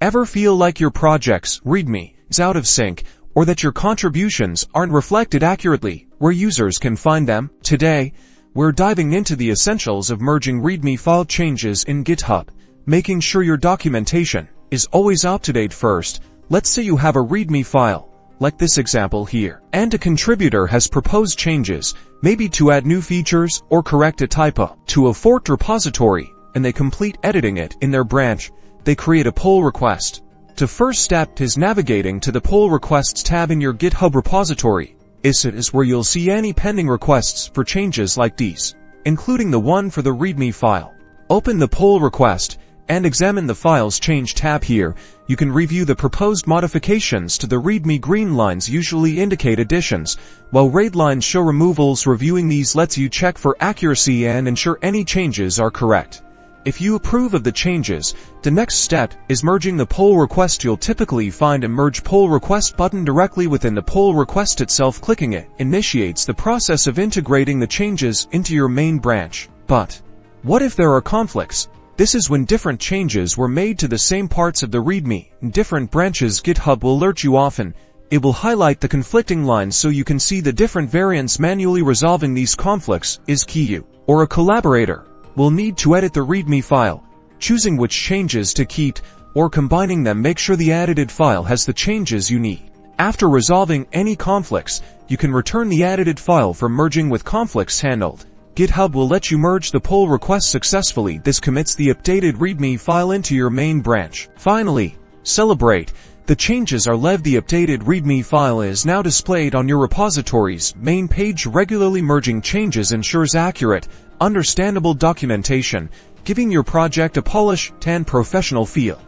Ever feel like your project's Readme is out of sync, or that your contributions aren't reflected accurately where users can find them? Today, we're diving into the essentials of merging Readme file changes in GitHub, making sure your documentation is always up to date. First, let's say you have a Readme file, like this example here, and a contributor has proposed changes, maybe to add new features or correct a typo, to a forked repository, and they complete editing it in their branch. They create a pull request. The first step is navigating to the pull requests tab in your GitHub repository. This is where you'll see any pending requests for changes like these, including the one for the Readme file. Open the pull request and examine the Files Change tab here. You can review the proposed modifications to the Readme. Green lines usually indicate additions, while red lines show removals. Reviewing these lets you check for accuracy and ensure any changes are correct. If you approve of the changes, the next step is merging the pull request. You'll typically find a Merge Pull Request button directly within the pull request itself. Clicking it initiates the process of integrating the changes into your main branch. But what if there are conflicts? This is when different changes were made to the same parts of the Readme in different branches. GitHub will alert you often. It will highlight the conflicting lines so you can see the different variants. Manually resolving these conflicts is key. You or a collaborator will need to edit the Readme file, choosing which changes to keep or combining them. Make sure the edited file has the changes you need. After resolving any conflicts, you can return the edited file for merging with conflicts handled. GitHub will let you merge the pull request successfully. This commits the updated Readme file into your main branch. Finally, celebrate. The changes are live. The updated Readme file is now displayed on your repository's main page. Regularly merging changes ensures accurate, understandable documentation, giving your project a polished and professional feel.